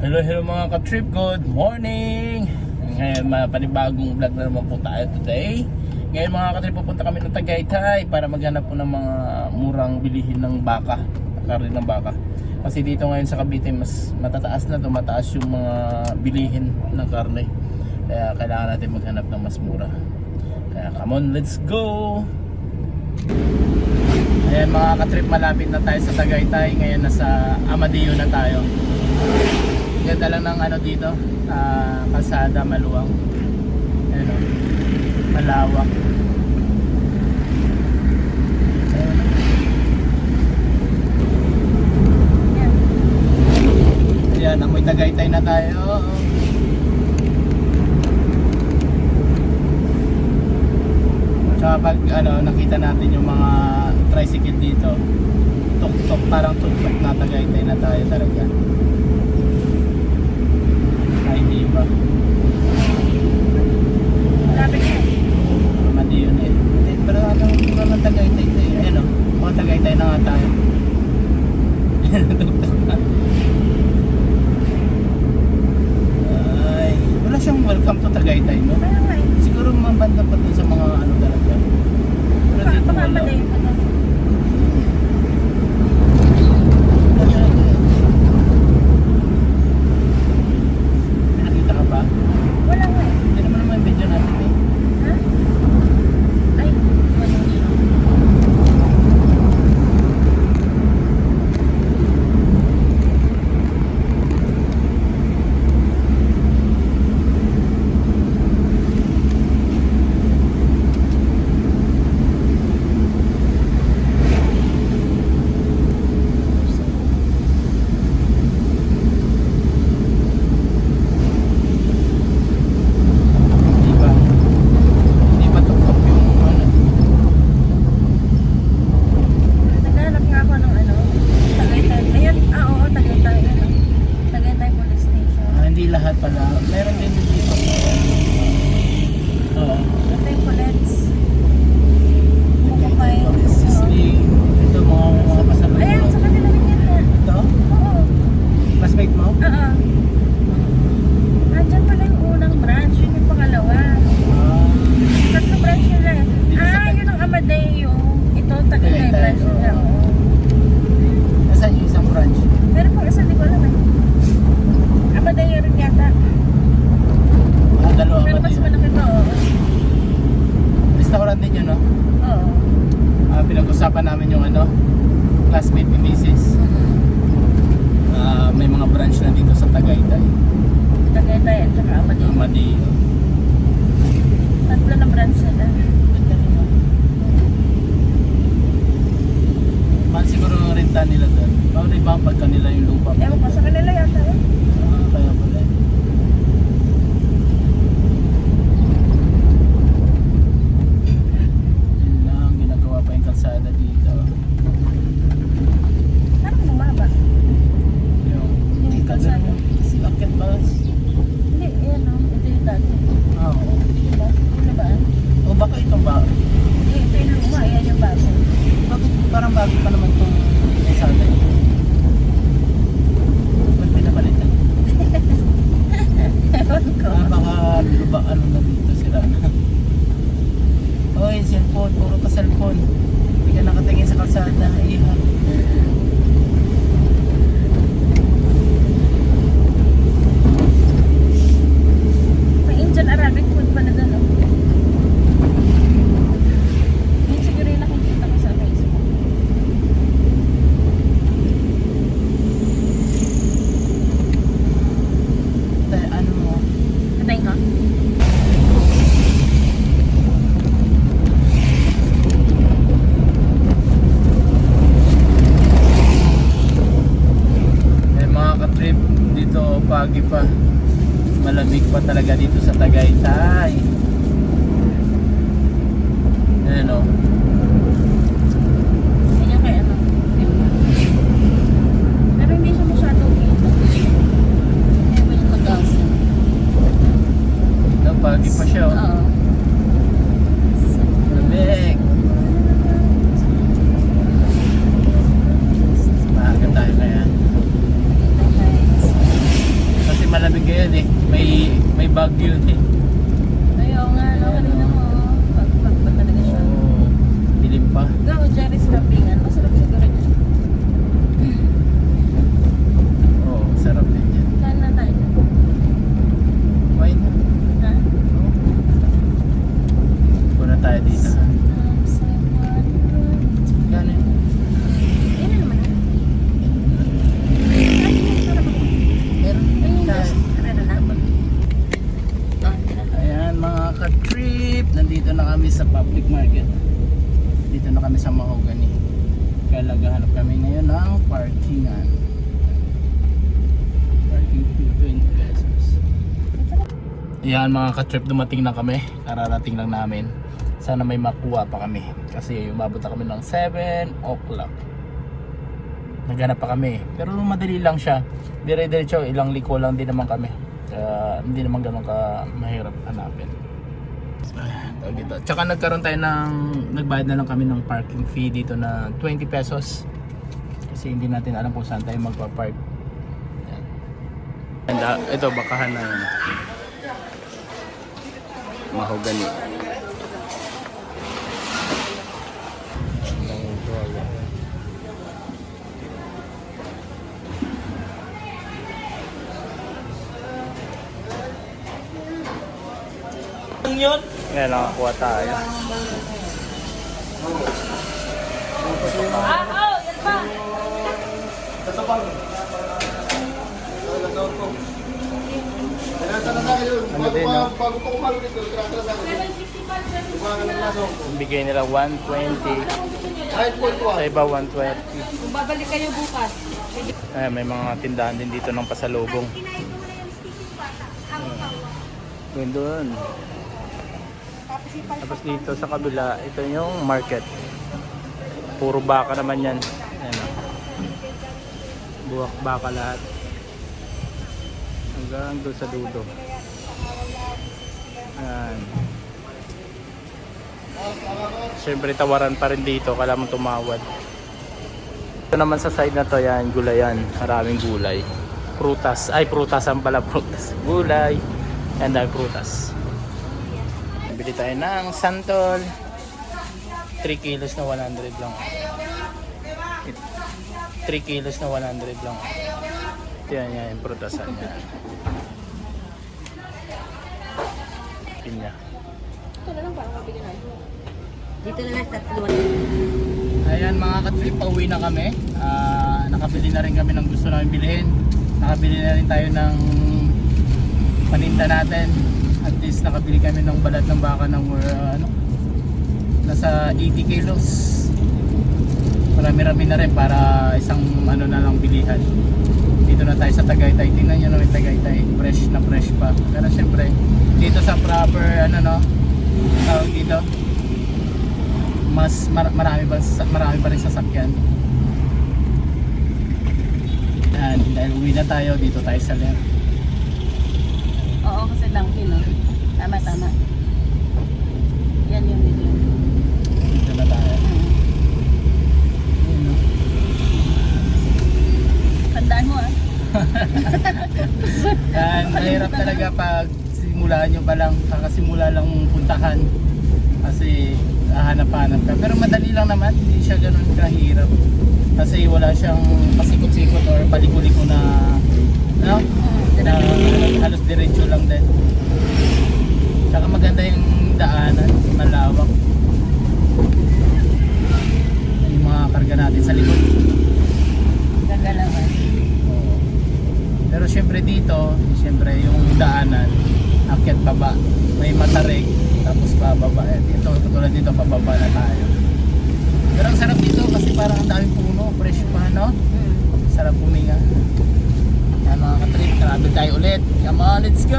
Hello, hello mga ka-trip, good morning! Ngayon, panibagong vlog na naman po tayo today. Ngayon mga ka-trip, pupunta kami ng Tagaytay para maghanap po ng mga murang bilihin ng baka, karne ng baka. Kasi dito ngayon sa Cavite, mas matataas na, tumataas yung mga bilihin ng karne. Kaya kailangan natin maghanap ng mas mura. Kaya come on, let's go! Ayan mga ka-trip, malapit na tayo sa Tagaytay. Ngayon nasa Amadeo na tayo. Ganda lang ng ano dito, kalsada, maluwang. Ayan o, malawak. Ayan, amoy Tagaytay na tayo. Tsaka pag nakita natin yung mga tricycle dito, tuk-tuk, parang tuk-tuk na Tagaytay na tayo talaga. Ay, di ba? Malapit na. Mali yun eh. Pero anong naman Tagaytay ito eh. Ayan o, mga Tagaytay na nga tayo. Tuk-tuk na. Ay, wala siyang welcome to Tagaytay, no? Kaya nga eh. Siguro mabanda pa dun sa mga ano talaga. Pero dito Baka wala. mali pa na. Nakita ka ba? Wala nga eh. Hindi naman naman yung video natin eh. Ha? Ay, wala siya. Di ba? Di ba tuk-tuk yung ano? Naghanap nga ako ng ano, Tagaytay. Ayan, oo, Tagaytay. Ano, Tagaytay Police Station. Hindi lahat pala. Meron din dito. Oo. Tagaytay Police. Mukupay. Sisling. Ito mga pasalubong. Ayan, sa kanila rin yan na. Ito? Oo. Classmate mo? Oo. Nandyan pala yung unang branch. Yun yung pangalawa. Tatlo branch nila eh. Yun ang Amadeo. Ito, Tagaytay branch nila. Oo. Nasaan yung isang branch? Pero kung isa, di ko alam eh. Amadeo rin yata. Dalawa Pero ba mas din? malaki to. Restaurant din yun, no? Oo. Pinag-usapan namin yung classmate ni Mrs. May mga branch na dito sa Tagaytay. Tagaytay at saka Amadeo. Amadeo. Tatlo na branch nila. Ganda rin, no? Mahal siguro ang renta nila doon. Bawal iba ang pagka nila yung lupa. Ewan ko, sa kanila yata eh. Kaya pala. Yun lang, ginagawa pa yung kalsada dito. Parang bumaba. Yung kalsada. Kasi akit bus. Hindi, yan o. Ito yung dati. Oo. Diba? Ano ba? O baka itong ba? Hindi, ito yung luma. Yan yung bago. Bakit parang bago pa naman itong kalsada? Ba't pinapalitan? Ewan ko. Baka luba ano na dito sila na. Oy, cellphone, puro ka cellphone. Hindi ka nakatingin sa kalsada. Iha. May Indian Arabic food pa na gano'n. Yun siguro yung nakikita ko sa Facebook. Ano mo? Katayin ko? Mga ka-trip dito, pagi pa, malamig pa talaga dito sa Tagaytay. Ayan o. Yan yung kay ano. Pero hindi siya masyadong kita. Kaya mo yung mag-gas. Pagi pa siya o. Oo. Lamig. Maaga tayo kaya. Maglalamig ngayon eh. May bagyo eh. Ayaw nga, no? Kanina mo. Pagpagpa talaga siya. Oo. Dilim pa. Go, Jerry's Lapingan. Masarap siguro dyan. Oo, sarap din yan. Saan na tayo? Wine. Ha? Puna tayo dito. Gano'n. Yan na naman. Meron Ayun, tayo. ano na? Ayan mga ka-trip, nandito na kami sa public market. Dito na kami sa Mahogany. Kaya naghahanap kami ngayon ng parkingan. Parking fee 20 pesos. Ayan mga ka-trip, dumating na kami. Kararating lang namin. Sana may makuha pa kami. Kasi umabot na kami ng 7 o'clock. Naghanap pa kami. Pero madali lang siya. Dire-diretso, ilang liko lang din naman kami. Kaya hindi naman ganun ka mahirap hanapin. Dito. Tsaka nagkaroon tayo ng nagbayad na lang kami ng parking fee dito na 20 pesos. Kasi hindi natin alam kung saan tayo magpa-park. Yan. And ito bakahan na yun. Mahogany. Yun? Ngayon nakakuha tayo. Ano din, no? Bigay nila 120. Sa iba 120. Kung babalik kayo bukas. Ay, may mga tindahan din dito ng pasalubong. Yun doon. Tapos dito sa kabila, ito yung market. Puro baka naman yan. Ayan o. Buwak baka lahat. Hanggang doon sa dulo. Ayan. Siyempre tawaran pa rin dito, kailangan mong tumawad. Ito naman sa side na to, yan, gulayan. Maraming gulay. Prutas. Ay, prutasan pala, prutas. Gulay. Yan dahil prutas. Bili tayo ng santol. 3 kilos na 100 lang. 3 kilos na 100 lang. Yan, yan, yung prutasan niya. Pinya. Ito na lang para mabigyan natin. Dito na lang sa tatlo. Ayan mga ka-trip, pauwi na kami. Nakabili na rin kami ng gusto namin bilhin. Nakabili na rin tayo ng paninda natin. At least nakabili kami ng balat ng baka ng nasa 80 kilos. Marami-rami na rin para isang ano na lang bilihan. Dito na tayo sa Tagaytay. Tingnan nyo naman Tagaytay, fresh na fresh pa. Pero syempre dito sa proper tawag dito, mas marami pa rin sasakyan. Yan, dahil uwi na tayo, dito tayo sa left. Oo, kasi donkey, no? Tama. Yan yung video. Dito na tayo. Ayun, no? Tandaan mo, ah. Yan, mahirap talaga pag simulaan nyo pa lang, kakasimula lang puntahan. Kasi hanap-hanap ka. Pero madali lang naman, hindi siya ganun kahirap. Kasi wala siyang pasikot-sikot or paliko-liko na na halos diretso lang din. Saka maganda yung daanan, malawak. Yung mga karga natin sa likod. Gagalawan. Oo. Pero syempre dito, syempre yung daanan, akyat baba, may matarik, tapos pababa. Dito, tulad dito, pababa na tayo. Pero ang sarap dito kasi parang ang daming puno, fresh pa, no? Sarap puminga. Yan mga ka-trip, travel tayo ulit. Come on, let's go!